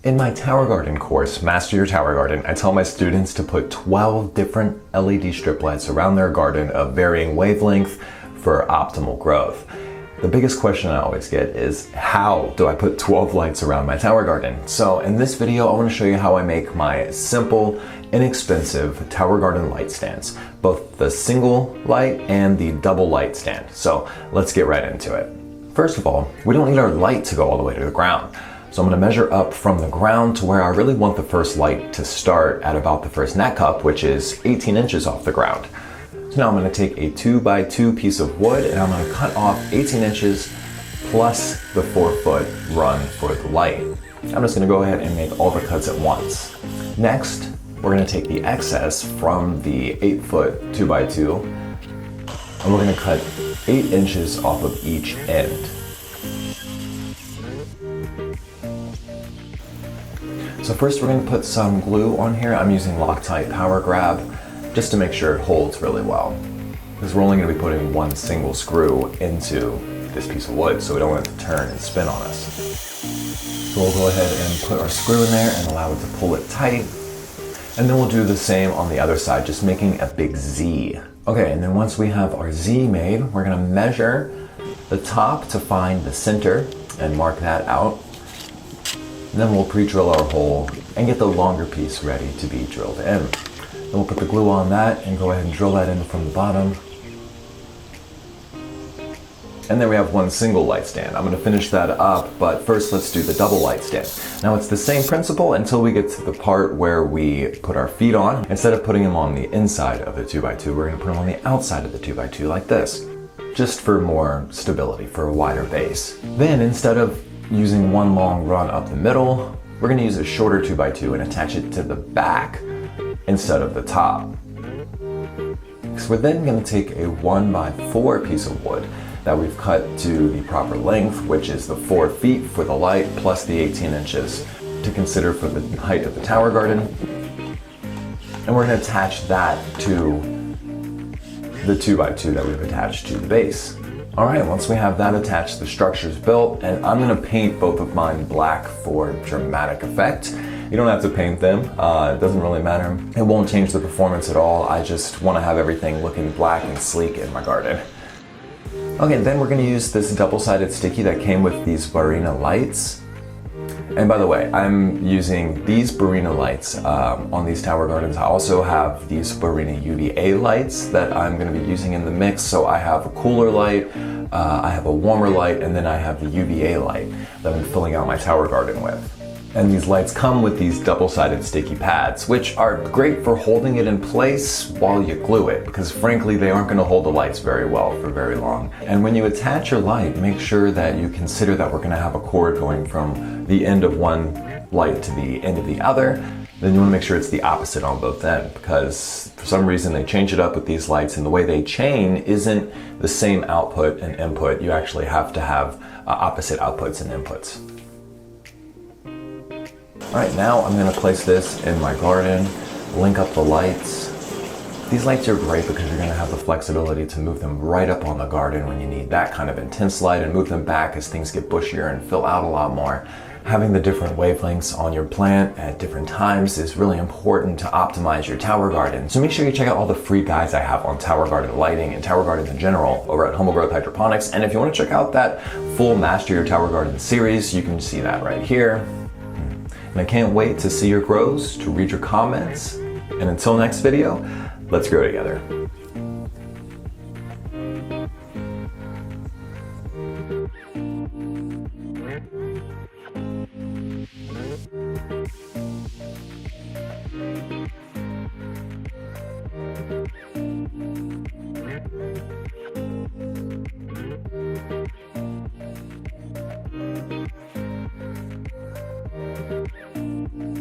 In my Tower Garden course, Master Your Tower Garden, I tell my students to put 12 different LED strip lights around their garden of varying wavelength for optimal growth. The biggest question I always get is, how do I put 12 lights around my tower garden? So in this video, I want to show you how I make my simple, inexpensive tower garden light stands, both the single light and the double light stand. So let's get right into it. First of all, we don't need our light to go all the way to the ground. So I'm going to measure up from the ground to where I really want the first light to start at about the first neck cup, which is 18 inches off the ground. So now I'm going to take a 2x2 piece of wood and I'm going to cut off 18 inches plus the 4-foot run for the light. I'm just going to go ahead and make all the cuts at once. Next, we're going to take the excess from the 8-foot 2x2 and we're going to cut 8 inches off of each end. So first we're going to put some glue on here. I'm using Loctite Power Grab just to make sure it holds really well, because we're only going to be putting one single screw into this piece of wood, so we don't want it to turn and spin on us. So we'll go ahead and put our screw in there and allow it to pull it tight, and then we'll do the same on the other side, just making a big Z. Okay, and then once we have our Z made, we're going to measure the top to find the center and mark that out. And then we'll pre-drill our hole and get the longer piece ready to be drilled in. Then we'll put the glue on that and go ahead and drill that in from the bottom. And then we have one single light stand. I'm going to finish that up, but first let's do the double light stand. Now it's the same principle until we get to the part where we put our feet on. Instead of putting them on the inside of the 2x2, we're going to put them on the outside of the 2x2 like this, just for more stability, for a wider base. Then instead of using one long run up the middle, we're going to use a shorter 2x2 and attach it to the back instead of the top. So we're then going to take a 1x4 piece of wood that we've cut to the proper length, which is the 4 feet for the light plus the 18 inches to consider for the height of the tower garden. And we're going to attach that to the 2x2 that we've attached to the base. Alright, once we have that attached, the structure's built, and I'm going to paint both of mine black for dramatic effect. You don't have to paint them, it doesn't really matter. It won't change the performance at all. I just want to have everything looking black and sleek in my garden. Okay, then we're going to use this double-sided sticky that came with these Barina lights. And by the way, I'm using these Barina lights on these tower gardens. I also have these Barina UVA lights that I'm going to be using in the mix. So I have a cooler light, I have a warmer light, and then I have the UVA light that I'm filling out my tower garden with. And these lights come with these double-sided sticky pads, which are great for holding it in place while you glue it, because frankly, they aren't going to hold the lights very well for very long. And when you attach your light, make sure that you consider that we're going to have a cord going from the end of one light to the end of the other. Then you want to make sure it's the opposite on both ends, because for some reason they change it up with these lights, and the way they chain isn't the same output and input. You actually have to have opposite outputs and inputs. Alright, now I'm going to place this in my garden, link up the lights. These lights are great because you're going to have the flexibility to move them right up on the garden when you need that kind of intense light, and move them back as things get bushier and fill out a lot more. Having the different wavelengths on your plant at different times is really important to optimize your tower garden. So make sure you check out all the free guides I have on tower garden lighting and tower gardens in general over at Humble Growth Hydroponics. And if you want to check out that full Master Your Tower Garden series, you can see that right here. And I can't wait to see your grows, to read your comments, and until next video, let's grow together.